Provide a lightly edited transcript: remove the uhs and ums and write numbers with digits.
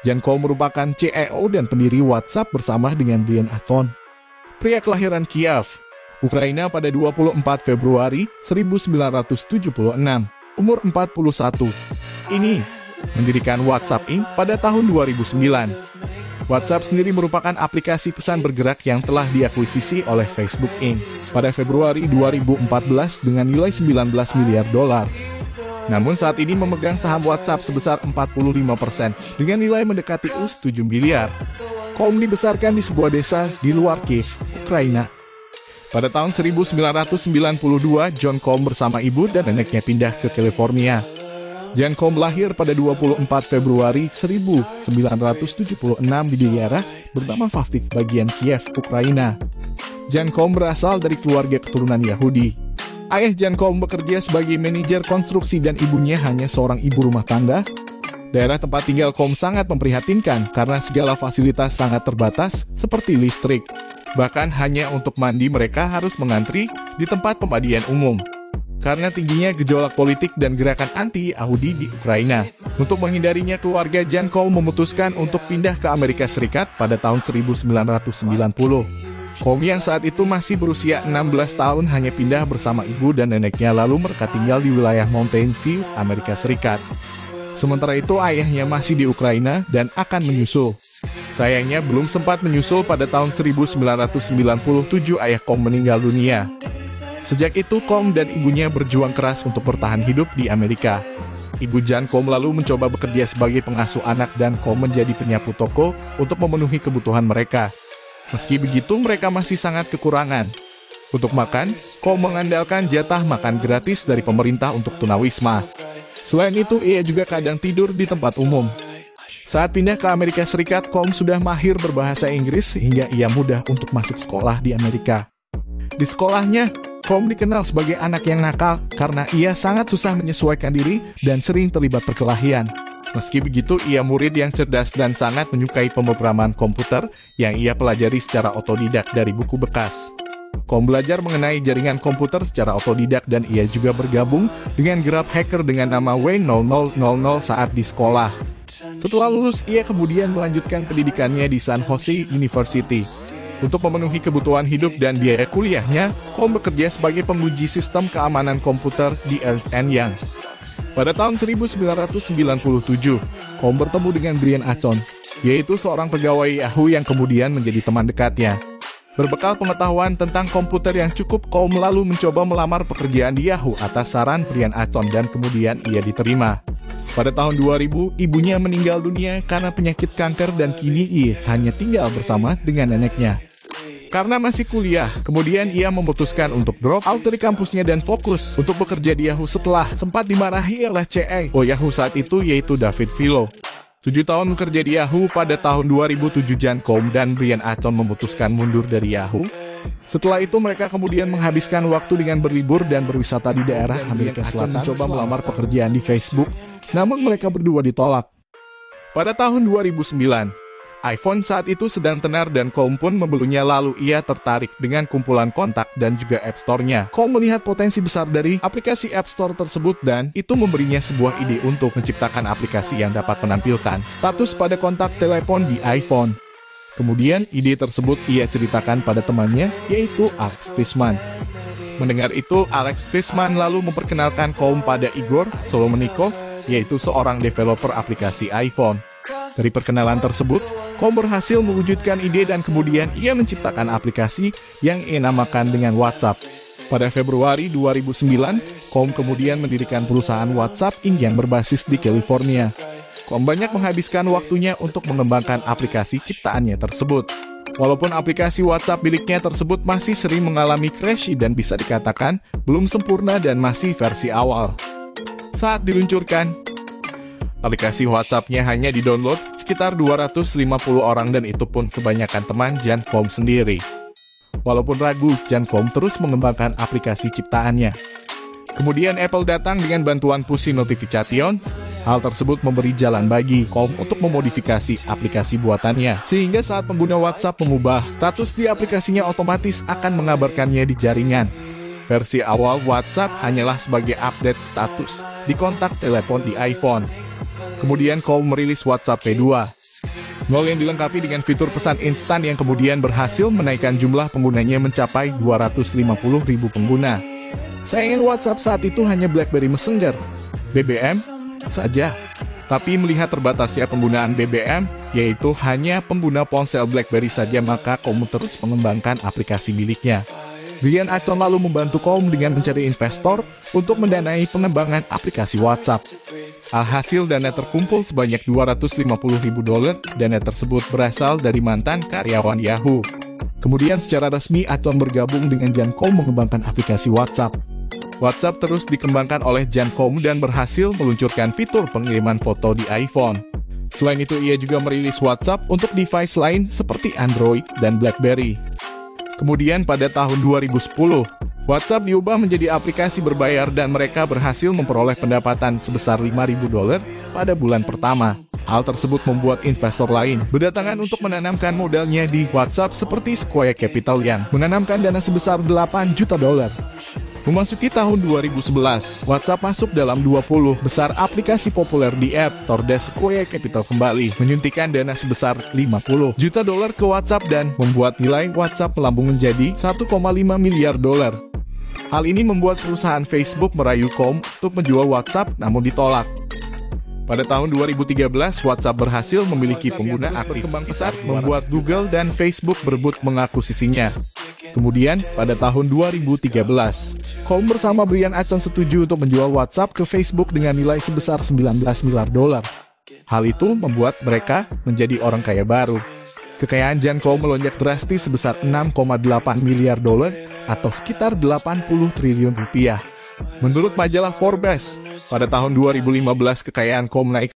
Jan Koum merupakan CEO dan pendiri WhatsApp bersama dengan Brian Acton. Pria kelahiran Kiev, Ukraina pada 24 Februari 1976, umur 41. Ini mendirikan WhatsApp Inc. pada tahun 2009. WhatsApp sendiri merupakan aplikasi pesan bergerak yang telah diakuisisi oleh Facebook Inc. pada Februari 2014 dengan nilai 19 miliar dolar. Namun saat ini memegang saham WhatsApp sebesar 45% dengan nilai mendekati US$7 miliar. Koum dibesarkan di sebuah desa di luar Kiev, Ukraina. Pada tahun 1992, John Koum bersama ibu dan neneknya pindah ke California. Jan Koum lahir pada 24 Februari 1976 di daerah bernama Fastiv, bagian Kiev, Ukraina. Jan Koum berasal dari keluarga keturunan Yahudi. Ayah Jan Koum bekerja sebagai manajer konstruksi dan ibunya hanya seorang ibu rumah tangga. Daerah tempat tinggal Koum sangat memprihatinkan karena segala fasilitas sangat terbatas seperti listrik. Bahkan hanya untuk mandi mereka harus mengantri di tempat pemandian umum. Karena tingginya gejolak politik dan gerakan anti-Yahudi di Ukraina. Untuk menghindarinya, keluarga Jan Koum memutuskan untuk pindah ke Amerika Serikat pada tahun 1990. Koum yang saat itu masih berusia 16 tahun hanya pindah bersama ibu dan neneknya lalu mereka tinggal di wilayah Mountain View, Amerika Serikat. Sementara itu ayahnya masih di Ukraina dan akan menyusul. Sayangnya belum sempat menyusul pada tahun 1997 ayah Koum meninggal dunia. Sejak itu Koum dan ibunya berjuang keras untuk bertahan hidup di Amerika. Ibu Jan Koum lalu mencoba bekerja sebagai pengasuh anak dan Koum menjadi penyapu toko untuk memenuhi kebutuhan mereka. Meski begitu, mereka masih sangat kekurangan. Untuk makan, Koum mengandalkan jatah makan gratis dari pemerintah untuk tunawisma. Selain itu, ia juga kadang tidur di tempat umum. Saat pindah ke Amerika Serikat, Koum sudah mahir berbahasa Inggris sehingga ia mudah untuk masuk sekolah di Amerika. Di sekolahnya, Koum dikenal sebagai anak yang nakal karena ia sangat susah menyesuaikan diri dan sering terlibat perkelahian. Meski begitu, ia murid yang cerdas dan sangat menyukai pemrograman komputer yang ia pelajari secara otodidak dari buku bekas. Koum belajar mengenai jaringan komputer secara otodidak dan ia juga bergabung dengan grup hacker dengan nama W0000 saat di sekolah. Setelah lulus, ia kemudian melanjutkan pendidikannya di San Jose University. Untuk memenuhi kebutuhan hidup dan biaya kuliahnya, Koum bekerja sebagai penguji sistem keamanan komputer di Ernst & Young. Pada tahun 1997, Koum bertemu dengan Brian Acton, yaitu seorang pegawai Yahoo yang kemudian menjadi teman dekatnya. Berbekal pengetahuan tentang komputer yang cukup, Koum lalu mencoba melamar pekerjaan di Yahoo atas saran Brian Acton dan kemudian ia diterima. Pada tahun 2000, ibunya meninggal dunia karena penyakit kanker dan kini ia hanya tinggal bersama dengan neneknya. Karena masih kuliah, kemudian ia memutuskan untuk drop out dari kampusnya dan fokus untuk bekerja di Yahoo setelah sempat dimarahi oleh CEO Yahoo saat itu yaitu David Filo. 7 tahun bekerja di Yahoo, pada tahun 2007 Jan Koum dan Brian Acton memutuskan mundur dari Yahoo. Setelah itu mereka kemudian menghabiskan waktu dengan berlibur dan berwisata di daerah Amerika Selatan, mencoba melamar pekerjaan di Facebook, namun mereka berdua ditolak. Pada tahun 2009, iPhone saat itu sedang tenar dan Koum pun membelinya lalu ia tertarik dengan kumpulan kontak dan juga App Store-nya. Koum melihat potensi besar dari aplikasi App Store tersebut dan itu memberinya sebuah ide untuk menciptakan aplikasi yang dapat menampilkan status pada kontak telepon di iPhone. Kemudian ide tersebut ia ceritakan pada temannya yaitu Alex Fishman. Mendengar itu, Alex Fishman lalu memperkenalkan Koum pada Igor Solomonikov, yaitu seorang developer aplikasi iPhone. Dari perkenalan tersebut, Koum berhasil mewujudkan ide dan kemudian ia menciptakan aplikasi yang ia namakan dengan WhatsApp. Pada Februari 2009, Koum kemudian mendirikan perusahaan WhatsApp Inc. yang berbasis di California. Koum banyak menghabiskan waktunya untuk mengembangkan aplikasi ciptaannya tersebut. Walaupun aplikasi WhatsApp miliknya tersebut masih sering mengalami crash dan bisa dikatakan belum sempurna dan masih versi awal. Saat diluncurkan, aplikasi WhatsApp-nya hanya di-download sekitar 250 orang dan itu pun kebanyakan teman Jan Koum sendiri. Walaupun ragu, Jan Koum terus mengembangkan aplikasi ciptaannya. Kemudian Apple datang dengan bantuan push notifications. Hal tersebut memberi jalan bagi Koum untuk memodifikasi aplikasi buatannya, sehingga saat pengguna WhatsApp mengubah status di aplikasinya otomatis akan mengabarkannya di jaringan. Versi awal WhatsApp hanyalah sebagai update status di kontak telepon di iPhone. Kemudian Koum merilis WhatsApp V2. Nol yang dilengkapi dengan fitur pesan instan yang kemudian berhasil menaikkan jumlah penggunanya mencapai 250.000 pengguna. Sayangnya WhatsApp saat itu hanya BlackBerry Messenger, BBM, saja. Tapi melihat terbatasnya penggunaan BBM, yaitu hanya pengguna ponsel BlackBerry saja, maka Koum terus mengembangkan aplikasi miliknya. Brian Acton lalu membantu Koum dengan mencari investor untuk mendanai pengembangan aplikasi WhatsApp. Alhasil dana terkumpul sebanyak $250.000. Dana tersebut berasal dari mantan karyawan Yahoo. Kemudian secara resmi Acton bergabung dengan Jan Koum mengembangkan aplikasi WhatsApp. WhatsApp terus dikembangkan oleh Jan Koum dan berhasil meluncurkan fitur pengiriman foto di iPhone. Selain itu, ia juga merilis WhatsApp untuk device lain seperti Android dan BlackBerry. Kemudian pada tahun 2010, WhatsApp diubah menjadi aplikasi berbayar dan mereka berhasil memperoleh pendapatan sebesar $5.000 pada bulan pertama. Hal tersebut membuat investor lain berdatangan untuk menanamkan modalnya di WhatsApp seperti Sequoia Capital yang menanamkan dana sebesar $8 juta. Memasuki tahun 2011, WhatsApp masuk dalam 20 besar aplikasi populer di App Store dan Sequoia Capital kembali menyuntikkan dana sebesar $50 juta ke WhatsApp dan membuat nilai WhatsApp melambung menjadi $1,5 miliar. Hal ini membuat perusahaan Facebook merayu Koum untuk menjual WhatsApp namun ditolak. Pada tahun 2013, WhatsApp berhasil memiliki pengguna aktif berkembang pesat, membuat Google dan Facebook berebut mengakuisisinya. Kemudian, pada tahun 2013, Koum bersama Brian Acton setuju untuk menjual WhatsApp ke Facebook dengan nilai sebesar $19 miliar. Hal itu membuat mereka menjadi orang kaya baru. Kekayaan Jan Koum melonjak drastis sebesar $6,8 miliar atau sekitar 80 triliun rupiah. Menurut majalah Forbes, pada tahun 2015 kekayaan Koum naik